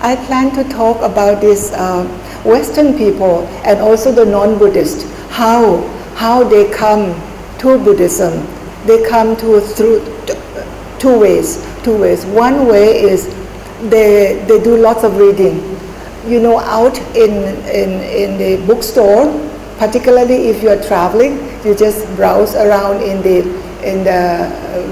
I plan to talk about this Western people and also the non-Buddhists, how they come to Buddhism. They come through two ways. One way is they do lots of reading. Out in the bookstore, particularly if you are traveling, you just browse around in the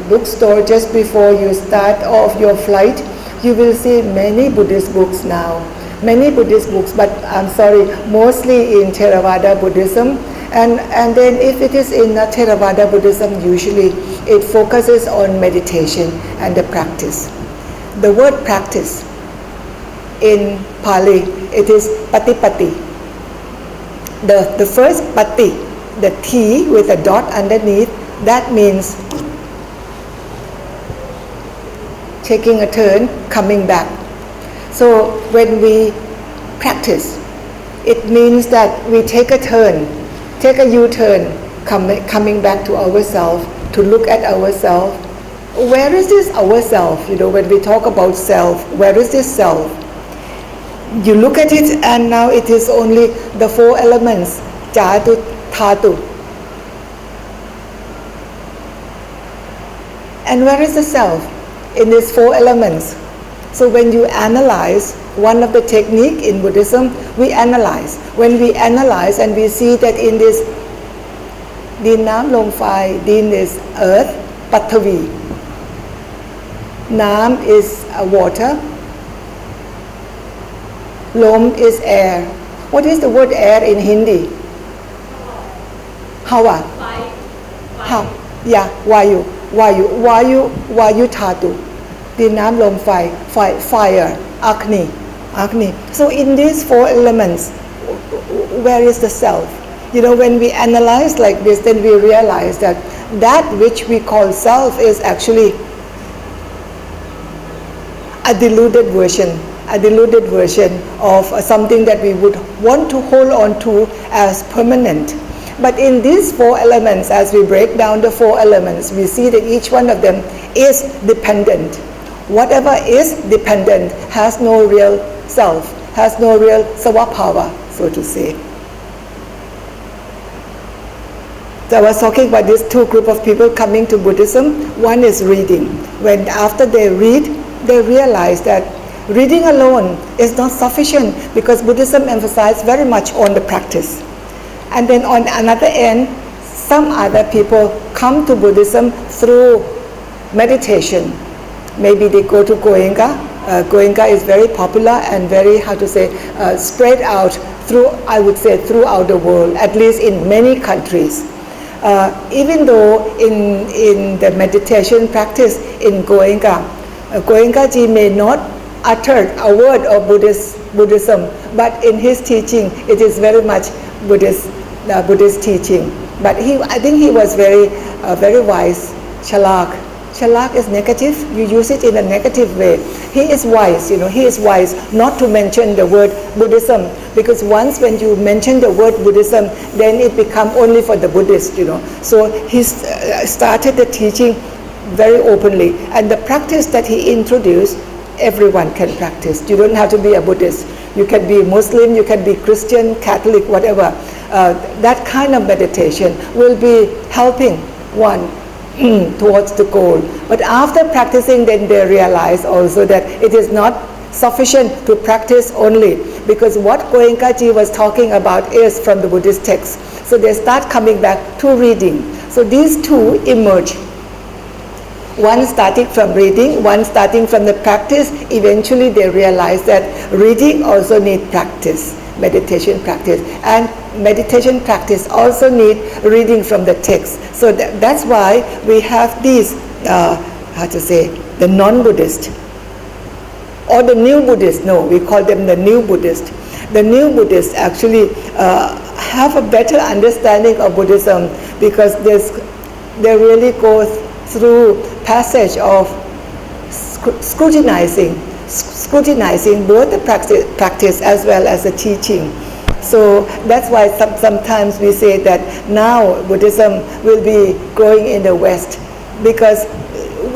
bookstore just before you start off your flight. You will see many Buddhist books now. Many Buddhist books, but I'm sorry, mostly in Theravada Buddhism. And then if it is in Theravada Buddhism, usually it focuses on meditation and the practice. The word practice in Pali, it is patipati. The first pati, the T with a dot underneath, that means taking a turn, coming back. So when we practice, it means that we take a turn, take a U-turn, coming back to ourselves, to look at ourselves. Where is this ourself? When we talk about self, where is this self? You look at it and now it is only the four elements, jatu, thatu. And where is the self in these four elements? So when you analyze, one of the technique in Buddhism, we analyze. When we analyze and we see that in this Din Nam Lom Phai, Din is earth, Pathavi. Nam is water. Lom is air. What is the word air in Hindi? Hawa. Vayu. Vayu Thatu. Din Nam Lom Phai, fire, Agni. So in these four elements, where is the self? When we analyze like this, then we realize that which we call self is actually a diluted version of something that we would want to hold on to as permanent. But in these four elements, as we break down the four elements, we see that each one of them is dependent. Whatever is dependent has no real self, has no real savabhava, so to say. So I was talking about these two group of people coming to Buddhism. One is reading. When after they read, they realize that reading alone is not sufficient because Buddhism emphasizes very much on the practice. And then on another end, some other people come to Buddhism through meditation. Maybe they go to Goenka. Goenka is very popular and very, spread out throughout the world, at least in many countries. Even though in the meditation practice in Goenka, Goenka ji may not utter a word of Buddhism, but in his teaching, it is very much Buddhist teaching. But I think he was very wise, chalak. Chalak is negative, you use it in a negative way. He is wise, he is wise not to mention the word Buddhism, because once when you mention the word Buddhism, then it becomes only for the Buddhist, So he started the teaching very openly, and the practice that he introduced, everyone can practice. You don't have to be a Buddhist. You can be Muslim, you can be Christian, Catholic, whatever. That kind of meditation will be helping one towards the goal. But after practicing, then they realize also that it is not sufficient to practice only, because what Goenka ji was talking about is from the Buddhist text. So they start coming back to reading. So these two emerge. One starting from reading, one starting from the practice. Eventually they realize that reading also needs practice, meditation practice, and meditation practice also need reading from the text. So that's why we have these, the non-Buddhist or the new Buddhist. No, we call them the new Buddhist. The new Buddhists actually have a better understanding of Buddhism, because they really go through passage of scrutinizing both the practice as well as the teaching. So that's why sometimes we say that now Buddhism will be growing in the West, because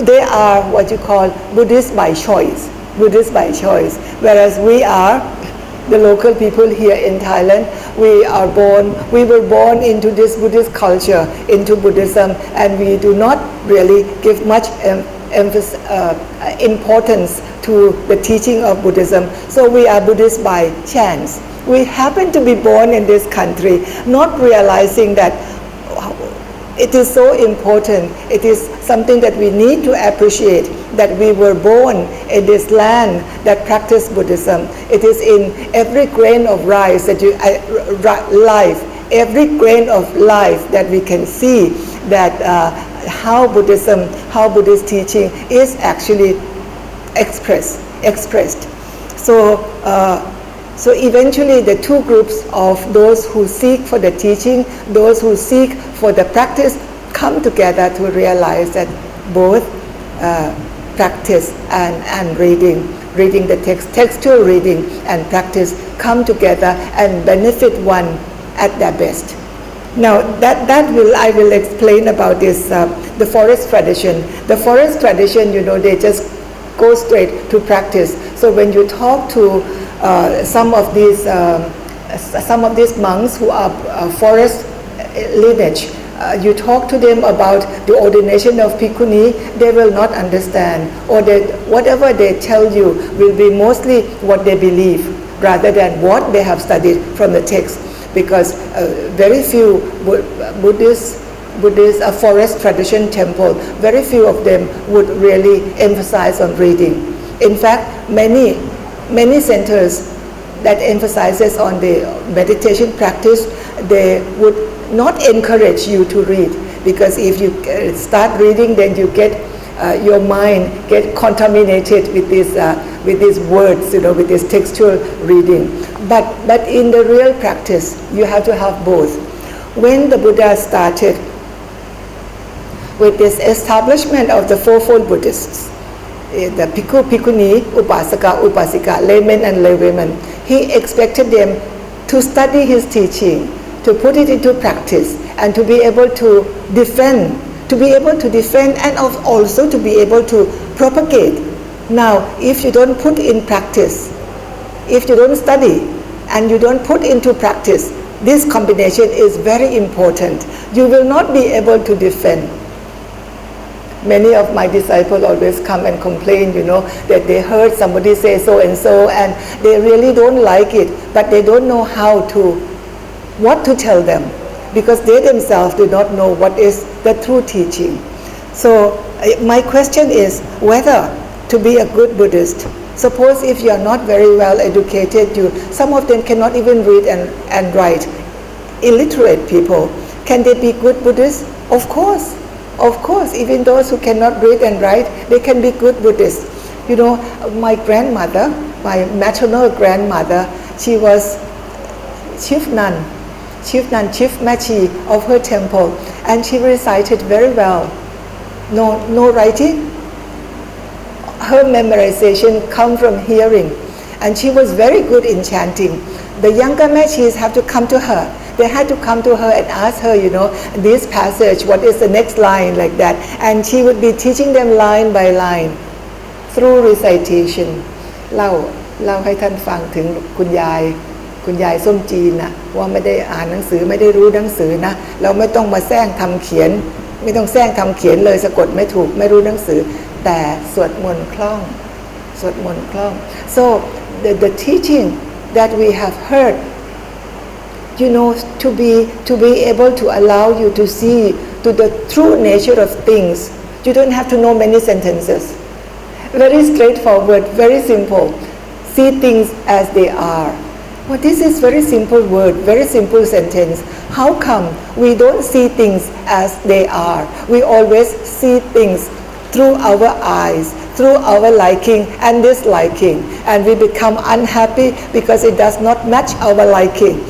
they are what you call Buddhist by choice. Buddhist by choice. Whereas we are, the local people here in Thailand, we were born into this Buddhist culture, into Buddhism, and we do not really give much importance to the teaching of Buddhism. So we are Buddhist by chance. We happen to be born in this country, not realizing that it is so important. It is something that we need to appreciate, that we were born in this land that practice Buddhism. It is in every grain of rice that every grain of life that we can see that how Buddhist teaching is actually expressed. So eventually the two groups of those who seek for the teaching, those who seek for the practice, come together to realize that both practice and reading the text, textual reading and practice come together and benefit one at their best. Now I will explain about this, the forest tradition. The forest tradition, they just go straight to practice. So when you talk to some of these monks who are forest lineage, you talk to them about the ordination of bhikkhuni, they will not understand, or whatever they tell you will be mostly what they believe rather than what they have studied from the text, because very few Buddhist forest tradition temple, very few of them would really emphasize on reading. In fact, many centers that emphasizes on the meditation practice, they would not encourage you to read, because if you start reading, then you get your mind get contaminated with these words, with this textual reading. But in the real practice, you have to have both. When the Buddha started with this establishment of the fourfold Buddhists, the Bhikkhu, Bhikkhuni, Upasaka, Upasika, laymen and laywomen, he expected them to study his teaching, to put it into practice, and to be able to defend, and also to be able to propagate. Now, if you don't put in practice, if you don't study and you don't put into practice, this combination is very important. You will not be able to defend. Many of my disciples always come and complain, that they heard somebody say so and so, and they really don't like it, but they don't know what to tell them, because they themselves do not know what is the true teaching. So my question is whether to be a good Buddhist. Suppose if you are not very well educated, some of them cannot even read and write, illiterate people, can they be good Buddhists? Of course, even those who cannot read and write, they can be good Buddhists. My grandmother, my maternal grandmother, she was chief machi of her temple, and she recited very well. No writing. Her memorization come from hearing, and she was very good in chanting. The younger machis have to come to her. They had to come to her and ask her, this passage, what is the next line, like that. And she would be teaching them line by line through recitation. เล่าให้ท่านฟังถึงคุณยายส้มจีนนะว่าไม่ได้อ่านหนังสือไม่ได้รู้หนังสือนะเราไม่ต้องมาแซงทำเขียนไม่ต้องแซงทำเขียนเลยสะกดไม่ถูกไม่รู้หนังสือแต่สวดมนต์คล่อง so the teaching that we have heard, to be able to allow you to see to the true nature of things, you don't have to know many sentences. Very straightforward, very simple. See things as they are. Well, this is very simple word, very simple sentence. How come we don't see things as they are? We always see things through our eyes, through our liking and disliking, and we become unhappy because it does not match our liking.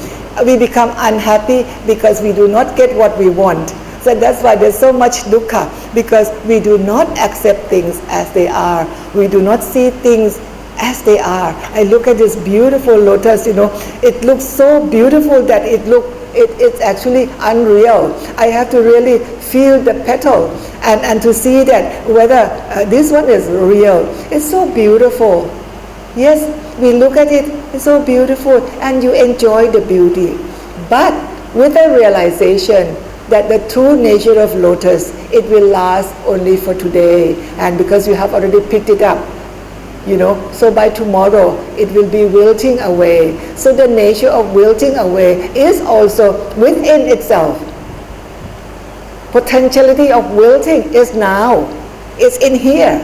We become unhappy because we do not get what we want. So that's why there's so much dukkha, because we do not accept things as they are. We do not see things as they are. I look at this beautiful lotus, it looks so beautiful that it's actually unreal. I have to really feel the petal and to see that whether this one is real. It's so beautiful. Yes, we look at it, it's so beautiful, and you enjoy the beauty. But with the realization that the true nature of lotus, it will last only for today, and because you have already picked it up, so by tomorrow it will be wilting away. So the nature of wilting away is also within itself. Potentiality of wilting is now, it's in here,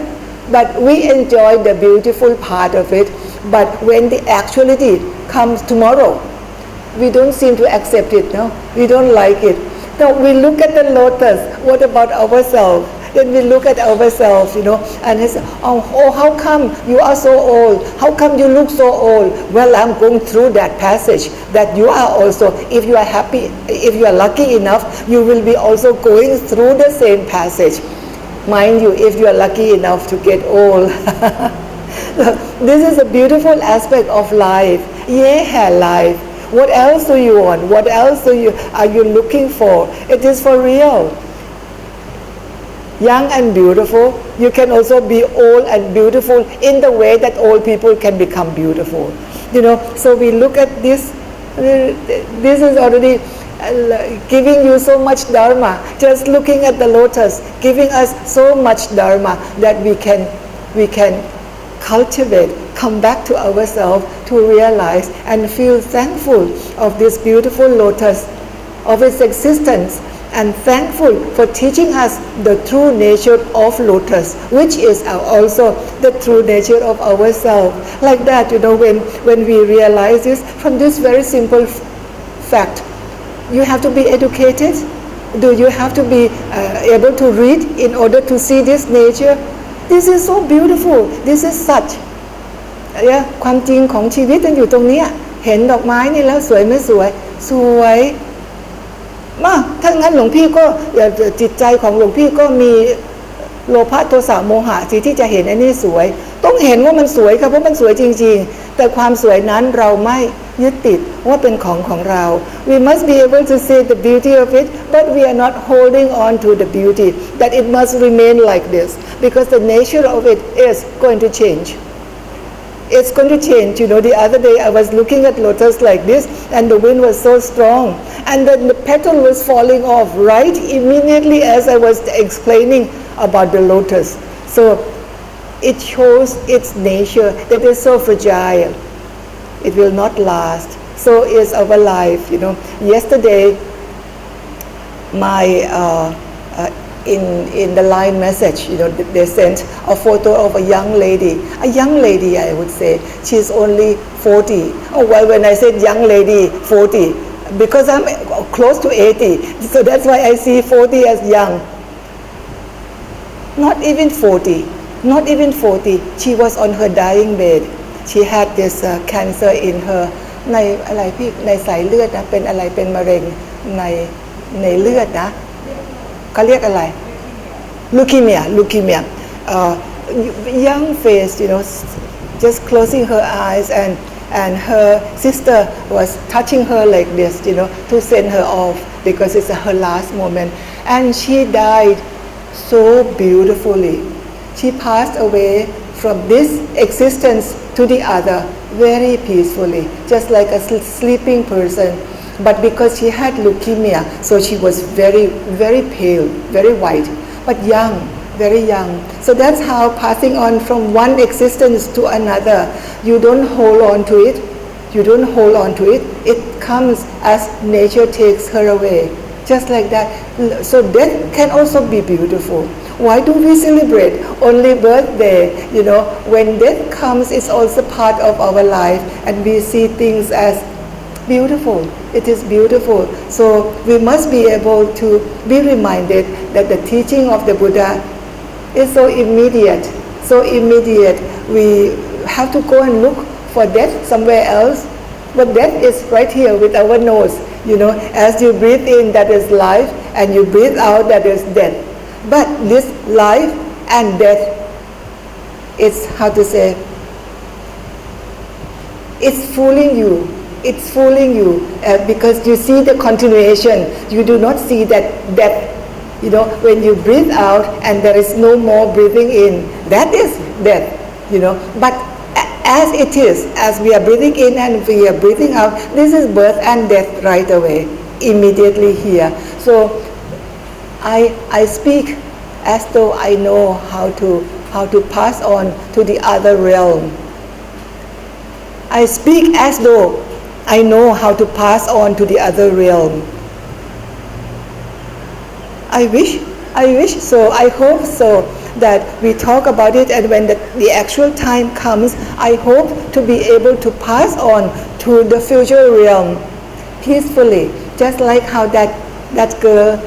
but we enjoy the beautiful part of it. But when the actuality comes tomorrow, we don't seem to accept it. No, we don't like it. Now we look at the lotus. What about ourselves? Then we look at ourselves, and it's, how come you are so old? How come you look so old? Well, I'm going through that passage that you are also. If you are happy, if you are lucky enough, you will be also going through the same passage. Mind you, if you are lucky enough to get old. This is a beautiful aspect of life. Yeah, life. What else do you want? What else are you looking for? It is for real. Young and beautiful, you can also be old and beautiful in the way that old people can become beautiful. So we look at this. This is already giving you so much dharma. Just looking at the lotus, giving us so much dharma that we can cultivate, come back to ourselves to realize and feel thankful of this beautiful lotus, of its existence, and thankful for teaching us the true nature of lotus, which is also the true nature of ourselves. Like that, when we realize this, from this very simple fact, you have to be educated. Do you have to be able to read in order to see this nature? This is so beautiful. This is such. ความจริงของชีวิตมันอยู่ตรงนี้เห็นดอกไม้นี่แล้วสวยไม่สวยสวยถ้างั้นหลวงพี่ก็จิตใจของหลวงพี่ก็มีโลภะโทสะโมหะสิที่จะเห็นอันนี้สวยต้องเห็นว่ามันสวยค่ะเพราะมันสวยจริงๆแต่ความสวยนั้นเราไม่ยึดติดว่าเป็นของเรา We must be able to see the beauty of it, but we are not holding on to the beauty that it must remain like this, because the nature of it is going to change. It's going to change. The other day I was looking at lotus like this, and the wind was so strong, and then the petal was falling off right immediately as I was explaining about the lotus. So it shows its nature that is so fragile. It will not last. So is our life. Yesterday, my in the line message, they sent a photo of a young lady, I would say. She's only 40. Oh, well, when I said young lady, 40, because I'm close to 80, so that's why I see 40 as young. Not even 40. She was on her dying bed. She had this cancer in her ในอะไรพี่ในสายเลือดนะเป็นอะไรเป็นมะเร็งในเลือดนะเขาเรียกอะไร leukemia young face, just closing her eyes, and her sister was touching her like this, to send her off because it's her last moment, and she died so beautifully. She passed away from this existence to the other very peacefully, just like a sleeping person. But because she had leukemia, so she was very, very pale, very white, but young, very young. So that's how passing on from one existence to another. You don't hold on to it. It comes as nature takes her away, just like that. So death can also be beautiful. Why do we celebrate only birthday? When death comes, it's also part of our life, and we see things as beautiful. It is beautiful. So we must be able to be reminded that the teaching of the Buddha is so immediate. We have to go and look for death somewhere else, but death is right here with our nose. As you breathe in, that is life, and you breathe out, that is death. But this life and death, it's fooling you. It's fooling you because you see the continuation. You do not see that death. When you breathe out and there is no more breathing in, that is death. But as it is, as we are breathing in and we are breathing out, this is birth and death right away, immediately here. So I speak as though I know how to pass on to the other realm. I speak as though I know how to pass on to the other realm. I wish so, I hope so, that we talk about it, and when the actual time comes, I hope to be able to pass on to the future realm peacefully, just like how that girl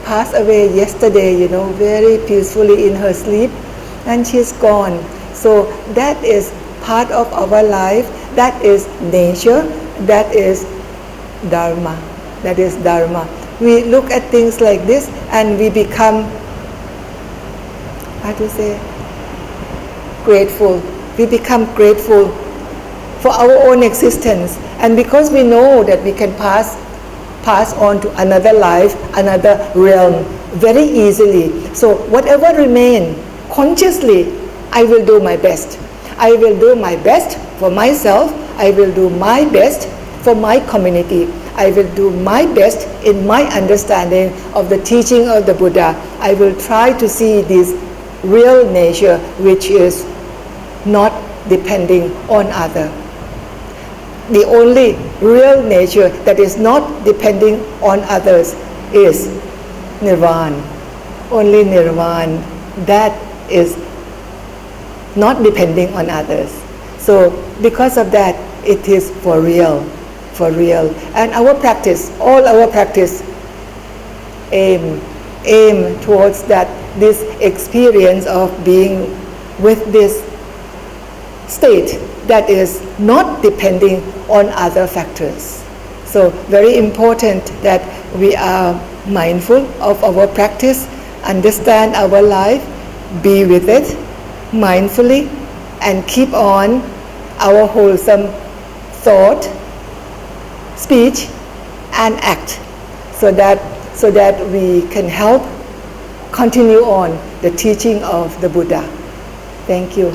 passed away yesterday, very peacefully in her sleep, and she's gone. So that is part of our life, that is nature, that is Dharma, We look at things like this and we become, grateful. We become grateful for our own existence, and because we know that we can pass on to another life, another realm very easily. So whatever remains, consciously, I will do my best. I will do my best for myself. I will do my best for my community. I will do my best in my understanding of the teaching of the Buddha. I will try to see this real nature which is not depending on other. The only real nature that is not depending on others is Nirvana. Only Nirvana, that is not depending on others. So because of that, it is for real. And our practice, all our practice, aim towards that, this experience of being with this state that is not depending on other factors. So very important that we are mindful of our practice, understand our life, be with it mindfully, and keep on our wholesome thought, speech, and act, so that we can help continue on the teaching of the Buddha. Thank you.